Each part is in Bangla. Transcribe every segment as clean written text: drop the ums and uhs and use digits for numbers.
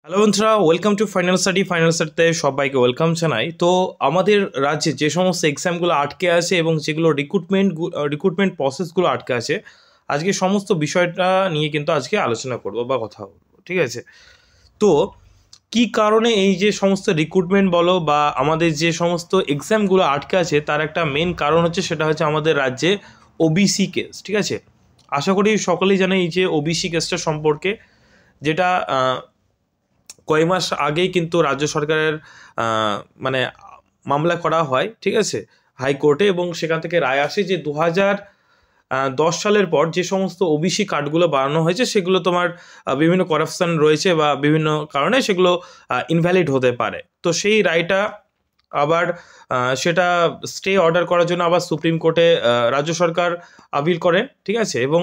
হ্যালো বন্ধুরা, ওয়েলকাম টু ফাইনাল স্টাডিতে সবাইকে ওয়েলকাম জানাই। তো আমাদের রাজ্যে যে সমস্ত এক্সামগুলো আটকে আছে এবং যেগুলো রিক্রুটমেন্ট প্রসেসগুলো আটকে আছে, আজকে সমস্ত বিষয়টা নিয়ে কিন্তু আজকে আলোচনা করব বা কথা বলবো, ঠিক আছে? তো কি কারণে এই যে সমস্ত রিক্রুটমেন্ট বলো বা আমাদের যে সমস্ত এক্সামগুলো আটকে আছে, তার একটা মেন কারণ হচ্ছে, সেটা হচ্ছে আমাদের রাজ্যে ওবিসি কেস, ঠিক আছে? আশা করি সকলেই জানে এই যে ওবিসি কেসটা সম্পর্কে, যেটা কয়েক মাস আগেই কিন্তু রাজ্য সরকারের মানে মামলা করা হয়, ঠিক আছে, হাইকোর্টে, এবং সেখান থেকে রায় আসে যে 2010 সালের পর যে সমস্ত ওবিসি কার্ডগুলো বানানো হয়েছে, সেগুলো তোমার বিভিন্ন করাপশন রয়েছে বা বিভিন্ন কারণে সেগুলো ইনভ্যালিড হতে পারে। তো সেই রায়টা আবার সেটা স্টে অর্ডার করার জন্য আবার সুপ্রিম কোর্টে রাজ্য সরকার আপিল করে, ঠিক আছে, এবং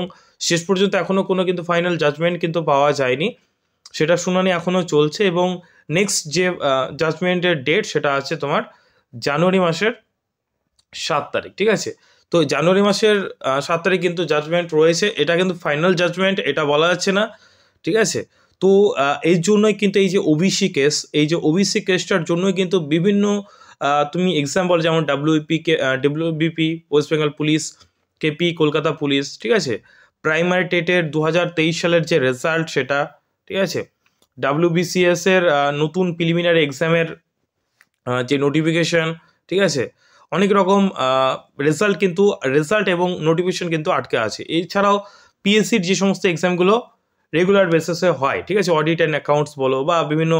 শেষ পর্যন্ত এখনও কোনো কিন্তু ফাইনাল জাজমেন্ট কিন্তু পাওয়া যায়নি। সেটা শুনানি এখনও চলছে, এবং নেক্সট যে জাজমেন্টের ডেট সেটা আছে তোমার জানুয়ারি মাসের 7 তারিখ, ঠিক আছে? তো জানুয়ারি মাসের 7 তারিখ কিন্তু জাজমেন্ট রয়েছে। এটা কিন্তু ফাইনাল জাজমেন্ট এটা বলা যাচ্ছে না, ঠিক আছে? তো এই জন্যই কিন্তু এই যে ওবিসি কেস, এই যে ওবিসি কেসটার জন্যই কিন্তু বিভিন্ন তুমি এক্সাম্পল যেমন WBP West Bengal police, KP Kolkata police, ঠিক আছে, প্রাইমারি টেটের 2023 সালের যে রেজাল্ট সেটা, ঠিক আছে, ডাব্লিউবিসিএস এর নতুন প্রিলিমিনারি এক্সামের যে নোটিফিকেশন, ঠিক আছে, অনেক রকম রেজাল্ট এবং নোটিফিকেশন কিন্তু আটকে আছে। এছাড়াও পিএসসির যে সমস্ত এক্সামগুলো রেগুলার বেসিসে হয়, ঠিক আছে, অডিট অ্যান্ড অ্যাকাউন্টস বলো বা বিভিন্ন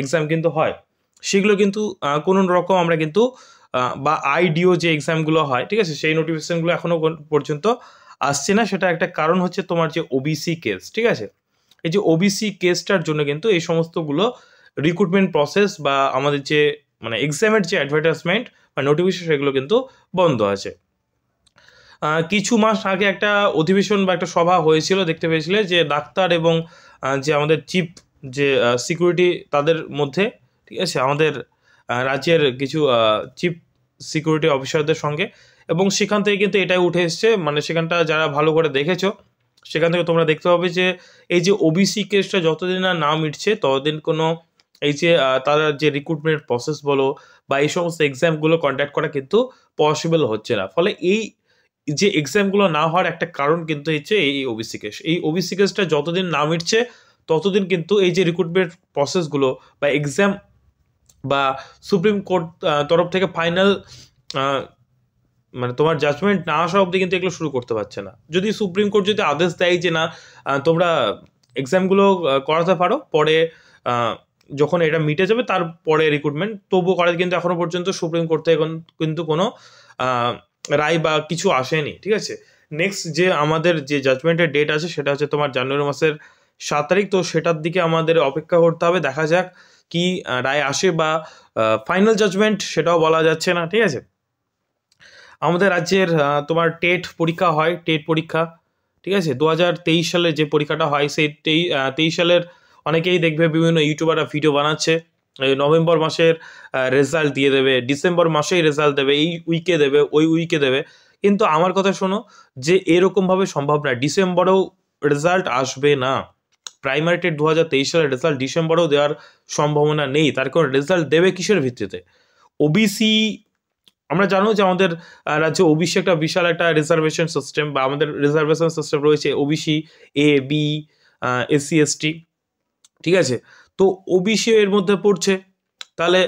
এক্সাম কিন্তু হয়, সেগুলো কিন্তু কোনো রকম আমরা কিন্তু বা আইডিও যে এক্সামগুলো হয়, ঠিক আছে, সেই নোটিফিকেশনগুলো এখনও পর্যন্ত আসছে না। সেটা একটা কারণ হচ্ছে তোমার যে ওবিসি কেস, ঠিক আছে? এই যে ওবিসি কেসটার জন্য কিন্তু এই সমস্তগুলো রিক্রুটমেন্ট প্রসেস বা আমাদের যে মানে এক্সামের যে অ্যাডভার্টাইজমেন্ট বা নোটিফিকেশন, সেগুলো কিন্তু বন্ধ আছে। কিছু মাস আগে একটা অধিবেশন বা একটা সভা হয়েছিল, দেখতে পেয়েছিলে, যে ডাক্তার এবং যে আমাদের চিফ যে সিকিউরিটি তাদের মধ্যে, ঠিক আছে, আমাদের রাজ্যের কিছু চিফ সিকিউরিটি অফিসারদের সঙ্গে, এবং সেখান থেকে কিন্তু এটাই উঠে এসছে, মানে সেখানটা যারা ভালো করে দেখেছো সেখান থেকে তোমরা দেখতে পাবে যে এই যে ওবিসি কেসটা যতদিন না মিটছে ততদিন কোনো এই যে তারা যে রিক্রুটমেন্ট প্রসেস বলো বা এই সমস্ত এক্সামগুলো কন্ডাক্ট করা কিন্তু পসিবল হচ্ছে না। ফলে এই যে এক্সামগুলো না হওয়ার একটা কারণ কিন্তু হচ্ছে এই ওবিসি কেস। এই ওবিসি কেসটা যতদিন না মিটছে ততদিন কিন্তু এই যে রিক্রুটমেন্ট প্রসেসগুলো বা এক্সাম বা সুপ্রিম কোর্ট তরফ থেকে ফাইনাল মানে তোমার জাজমেন্ট না আসা অবধি কিন্তু এগুলো শুরু করতে পারছে না। যদি সুপ্রিম কোর্ট যদি আদেশ দেয় যে না, তোমরা এক্সামগুলো করাতে পারো, পরে যখন এটা মিটে যাবে তারপরে রিক্রুটমেন্ট, তবুও করা, কিন্তু এখনো পর্যন্ত সুপ্রিম কোর্ট থেকে কিন্তু কোনো রায় বা কিছু আসেনি, ঠিক আছে? নেক্সট যে আমাদের যে জাজমেন্টের ডেট আছে সেটা হচ্ছে তোমার জানুয়ারি মাসের 7 তারিখ। তো সেটার দিকে আমাদের অপেক্ষা করতে হবে, দেখা যাক কি রায় আসে বা ফাইনাল জাজমেন্ট সেটাও বলা যাচ্ছে না, ঠিক আছে? আমাদের রাজ্যের তোমার টেট পরীক্ষা হয়, টেট পরীক্ষা, ঠিক আছে, 2023 সালে যে পরীক্ষাটা হয়, সেই 23 সালের অনেকেই দেখবে বিভিন্ন ইউটিউবাররা ভিডিও বানাচ্ছে নভেম্বর মাসের রেজাল্ট দিয়ে দেবে, ডিসেম্বর মাসেই রেজাল্ট দেবে, এই উইকে দেবে, ওই উইকে দেবে। কিন্তু আমার কথা শোনো, যে এরকমভাবে সম্ভব না, ডিসেম্বরেও রেজাল্ট আসবে না। প্রাইমারি টেট 2023 সালের রেজাল্ট ডিসেম্বরেও দেওয়ার সম্ভাবনা নেই। তার কারণ রেজাল্ট দেবে কিসের ভিত্তিতে? ওবিসি, আমরা জানো যে আমাদের রাজ্যে ওবিসি একটা বিশাল একটা রিজার্ভেশন সিস্টেম, বা আমাদের রিজার্ভেশন সিস্টেম রয়েছে ওবিসি, এ, বি, এসসি, এসটি, ঠিক আছে? তো ওবিসি এর মধ্যে পড়ছে। তাহলে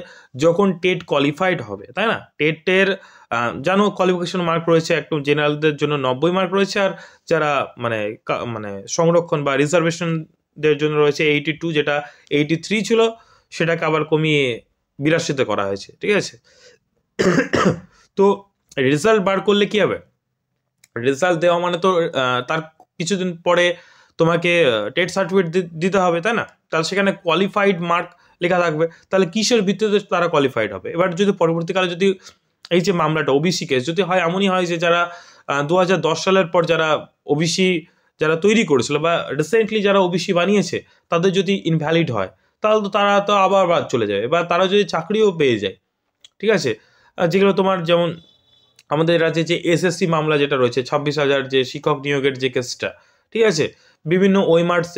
যখন টেট কোয়ালিফাইড হবে, তাই না, টেটের জানো কোয়ালিফিকেশন মার্ক রয়েছে, একদম জেনারেলদের জন্য 90 মার্ক রয়েছে, আর যারা মানে মানে সংরক্ষণ বা রিজার্ভেশনদের জন্য রয়েছে 82, যেটা 83 ছিল, সেটাকে আবার কমিয়ে 82-তে করা হয়েছে, ঠিক আছে? তো রেজাল্ট বার করলে কি হবে? রেজাল্ট দেওয়া মানে তো তার কিছুদিন পরে তোমাকে টেট সার্টিফিকেট দিতে হবে, তাই না? তাহলে সেখানে কোয়ালিফাইড মার্ক লেখা থাকবে। তাহলে কিসের ভিত্তিতে তারা কোয়ালিফাইড হবে? এবার যদি পরবর্তীকালে যদি এই যে মামলাটা ওবিসি কেস যদি হয়, এমনই হয় যে যারা 2010 সালের পর যারা ওবিসি যারা তৈরি করেছিল বা রিসেন্টলি যারা ওবিসি বানিয়েছে, তাদের যদি ইনভ্যালিড হয়, তাহলে তো তারা তো আবার বাদ চলে যাবে, বা তারা যদি চাকরিও পেয়ে যায়, ঠিক আছে? যেগুলো তোমার যেমন আমাদের রাজ্যে যে এসএসসি মামলা যেটা রয়েছে, 26,000 যে শিক্ষক নিয়োগের যে কেসটা, ঠিক আছে, বিভিন্ন ওয়েমার্স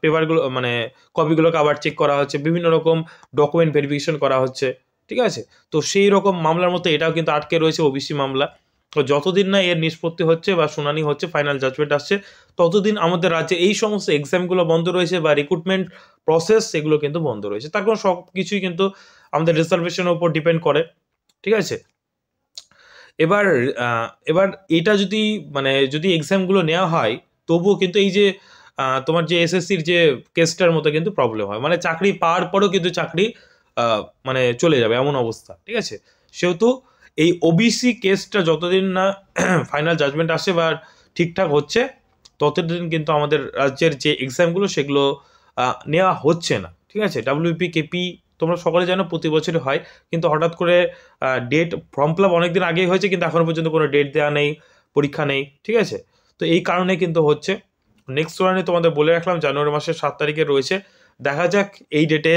পেপারগুলো মানে কপিগুলোকে আবার চেক করা হচ্ছে, বিভিন্ন রকম ডকুমেন্ট ভেরিফিকেশন করা হচ্ছে, ঠিক আছে। তো সেই রকম মামলার মতো এটাও কিন্তু আটকে রয়েছে ওবিসি মামলা। তো যতদিন না এর নিষ্পত্তি হচ্ছে বা শুনানি হচ্ছে, ফাইনাল জাজমেন্ট আসছে, ততদিন আমাদের রাজ্যে এই সমস্ত এক্সামগুলো বন্ধ রয়েছে বা রিক্রুটমেন্ট প্রসেস সেগুলো কিন্তু বন্ধ রয়েছে। তার কারণ সব কিছুই কিন্তু আমাদের রিজার্ভেশনের উপর ডিপেন্ড করে, ঠিক আছে। এবার এবার এটা যদি মানে যদি এক্সামগুলো নেওয়া হয়, তবুও কিন্তু এই যে তোমার যে এসএসসির যে কেসটার মতো কিন্তু প্রবলেম হয়, মানে চাকরি পাওয়ার পরেও কিন্তু চাকরি মানে চলে যাবে এমন অবস্থা, ঠিক আছে। সেহেতু এই ওবিসি কেসটা যতদিন না ফাইনাল জাজমেন্ট আসে বা ঠিকঠাক হচ্ছে, ততদিন কিন্তু আমাদের রাজ্যের যে এক্সামগুলো সেগুলো নেওয়া হচ্ছে না, ঠিক আছে। ডাব্লিউপি কেপি তোমরা সকলে জানো প্রতি বছরই হয়, কিন্তু হঠাৎ করে ডেট ফর্ম ফিল আপ অনেকদিন আগেই হয়েছে, কিন্তু এখনো পর্যন্ত কোনো ডেট দেওয়া নেই, পরীক্ষা নেই, ঠিক আছে। তো এই কারণে কিন্তু হচ্ছে। নেক্সট ওয়ানে তোমাদের বলে রাখলাম জানুয়ারি মাসের 7 তারিখে রয়েছে, দেখা যাক এই ডেটে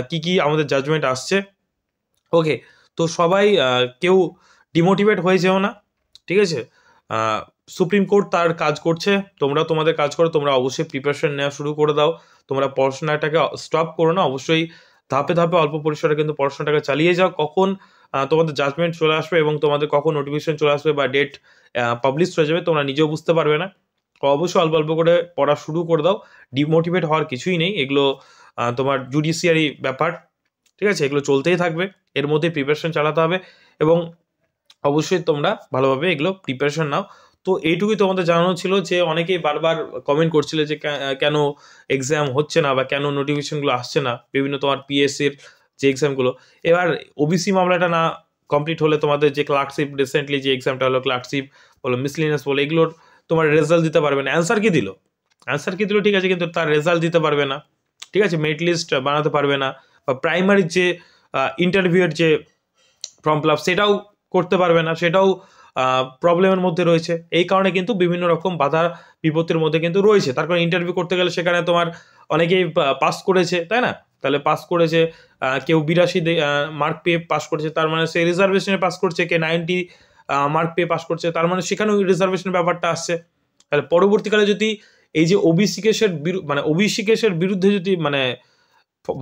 কি কি আমাদের জাজমেন্ট আসছে। ওকে, তো সবাই কেউ ডিমোটিভেট হয়ে যেও না, ঠিক আছে। সুপ্রিম কোর্ট তার কাজ করছে, তোমরা তোমাদের কাজ করো, তোমরা অবশ্যই প্রিপারেশন নেওয়া শুরু করে দাও, তোমরা পড়াশোনাটাকে স্টপ করো না, অবশ্যই ধাপে ধাপে অল্প পরিসরে কিন্তু পড়াশোনাটাকে চালিয়ে যাও। কখন তোমাদের জাজমেন্ট চলে আসবে এবং তোমাদের কখন নোটিফিকেশন চলে আসবে বা ডেট পাবলিশ হয়ে যাবে তোমরা নিজেও বুঝতে পারবে না। অবশ্যই অল্প অল্প করে পড়া শুরু করে দাও, ডিমোটিভেট হওয়ার কিছুই নেই, এগুলো তোমার জুডিশিয়ারি ব্যাপার, ঠিক আছে, এগুলো চলতেই থাকবে, এর মধ্যে প্রিপারেশন চালাতে হবে এবং অবশ্যই তোমরা ভালোভাবে এগুলো প্রিপারেশন নাও। তো এইটুকুই তোমাদের জানানো ছিল, যে অনেকেই বারবার কমেন্ট করছিলে যে কেন এক্সাম হচ্ছে না বা কেন নোটিফিকেশনগুলো আসছে না, বিভিন্ন তোমার পিএসসির যে এক্সামগুলো। এবার ওবিসি মামলাটা না কমপ্লিট হলে তোমাদের যে ক্লার্কশিপ রিসেন্টলি যে এক্সামটা হলো, ক্লার্কশিপ বলো, মিসলিনিয়াস বলো, এগুলোর তোমার রেজাল্ট দিতে পারবে না। অ্যান্সার কি দিল, ঠিক আছে, কিন্তু তার রেজাল্ট দিতে পারবে না, ঠিক আছে, মেরিট লিস্ট বানাতে পারবে না, বা প্রাইমারির যে ইন্টারভিউয়ের যে ফর্ম ফিল আপ সেটাও করতে পারবে না, সেটাও প্রবলেমের মধ্যে রয়েছে। এই কারণে কিন্তু বিভিন্ন রকম বাধা বিপত্তির মধ্যে কিন্তু রয়েছে। তার কারণ ইন্টারভিউ করতে গেলে সেখানে তোমার অনেকেই পাস করেছে, তাই না, তাহলে পাস করেছে, কেউ 82 মার্ক পেয়ে পাস করেছে, তার মানে সে রিজার্ভেশনে পাস করছে, কে 90 মার্ক পেয়ে পাস করছে, তার মানে সেখানেও রিজার্ভেশনের ব্যাপারটা আসছে। তাহলে পরবর্তীকালে যদি এই যে ওবিসি কেসের বিরুদ্ধে যদি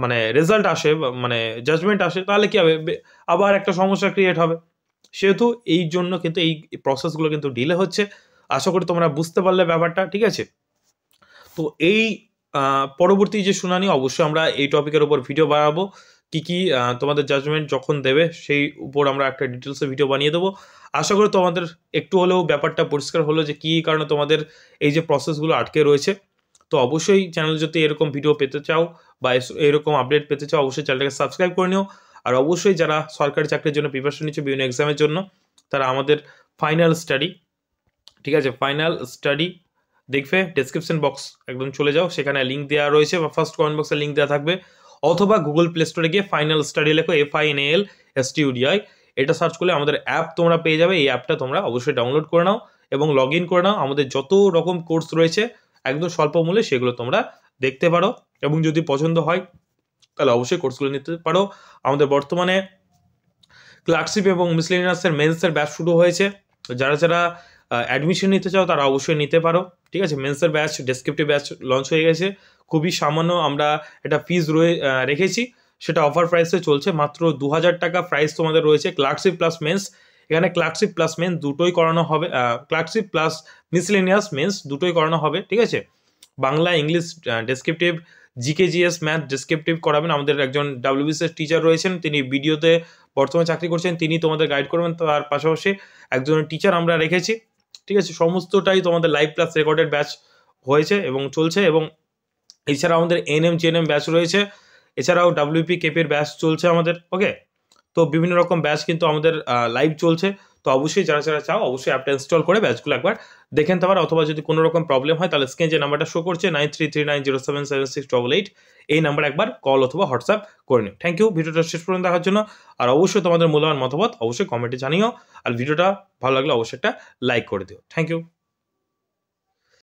মানে রেজাল্ট আসে মানে জাজমেন্ট আসে, তাহলে কি হবে, আবার একটা সমস্যা ক্রিয়েট হবে। সেহেতু এই জন্য কিন্তু এই প্রসেসগুলো কিন্তু ডিলে হচ্ছে। আশা করি তোমরা বুঝতে পারলে ব্যাপারটা, ঠিক আছে। তো এই পরবর্তী যে শুনানি, অবশ্যই আমরা এই টপিকের উপর ভিডিও বানাবো, কি তোমাদের জাজমেন্ট যখন দেবে সেই উপর আমরা একটা ডিটেলসে ভিডিও বানিয়ে দেবো। আশা করি তোমাদের একটু হলেও ব্যাপারটা পরিষ্কার হলো যে কী কারণে তোমাদের এই যে প্রসেসগুলো আটকে রয়েছে। তো অবশ্যই চ্যানেল যদি এরকম ভিডিও পেতে চাও বা এরকম আপডেট পেতে চাও, অবশ্যই চ্যানেলটাকে সাবস্ক্রাইব করে নিও। আর অবশ্যই যারা সরকারি চাকরির জন্য প্রিপারেশন নিচ্ছে বিভিন্ন এক্সামের জন্য, তারা আমাদের ফাইনাল স্টাডি, ঠিক আছে, ফাইনাল স্টাডি দেখবে ডেসক্রিপশন বক্স একদম চলে যাও, সেখানে লিঙ্ক দেওয়া রয়েছে বা ফার্স্ট কমেন্ট বক্সে লিঙ্ক দেওয়া থাকবে, অথবা গুগল প্লে স্টোরে গিয়ে ফাইনাল স্টাডি লেখো, FINAL এটা সার্চ করলে আমাদের অ্যাপ তোমরা পেয়ে যাবে। এই অ্যাপটা তোমরা অবশ্যই ডাউনলোড করে নাও এবং লগ ইন করে নাও। আমাদের যত রকম কোর্স রয়েছে একদম স্বল্প মূল্যে সেগুলো তোমরা দেখতে পারো, এবং যদি পছন্দ হয় তাহলে অবশ্যই কোর্সগুলো নিতে পারো। আমাদের বর্তমানে ক্লার্কশিপ এবং মিসলেনিয়াসের মেন্সের ব্যাচ শুরু হয়েছে, যারা যারা অ্যাডমিশন নিতে চাও তারা অবশ্যই নিতে পারো, ঠিক আছে। মেন্সের ব্যাচ, ডেসক্রিপটিভ ব্যাচ লঞ্চ হয়ে গেছে, খুবই সামান্য আমরা এটা ফিজ রেখেছি, সেটা অফার প্রাইসে চলছে, মাত্র 2000 টাকা প্রাইস তোমাদের রয়েছে। ক্লার্কশিপ প্লাস মেন্স, এখানে ক্লার্কশিপ প্লাস মেন্স দুটোই করানো হবে, ক্লার্কশিপ প্লাস মিসলেনিয়াস মেন্স দুটোই করানো হবে, ঠিক আছে। Bangla, English descriptive, GK/GS math descriptive করাবেন। আমাদের একজন WBCS টিচার রয়েছেন, তিনি ভিডিওতে বর্তমানে চাকরি করছেন, তিনি তোমাদের গাইড করবেন। তার পাশাপাশি একজন টিচার আমরা রেখেছি, ঠিক আছে। সমস্তটাই তোমাদের লাইভ ক্লাস রেকর্ডেড ব্যাচ হয়েছে এবং চলছে, এবং এছাড়া আমাদের NM GNM ব্যাচ রয়েছে, এছাড়াও WP কেপির ব্যাচ চলছে আমাদের। ওকে, তো বিভিন্ন রকম ব্যাচ কিন্তু আমাদের লাইভ চলছে। তো অবশ্যই যারা যারা চাও অবশ্যই অ্যাপটা ইনস্টল করে ব্যাচগুলো একবার দেখে নিতে পারো, অথবা যদি কোনো রকম প্রবলেম হয় তাহলে স্ক্রিনে যে নাম্বারটা শো করছে 9339077688, এই নাম্বার একবার কল অথবা হোয়াটসঅ্যাপ করে নিও। থ্যাংক ইউ ভিডিওটা শেষ পর্যন্ত দেখার জন্য। আর অবশ্যই তোমাদের মূল্যবান মতামত অবশ্যই কমেন্টে জানিও, আর ভিডিওটা ভালো লাগলে অবশ্যই একটা লাইক করে দিও। Thank you.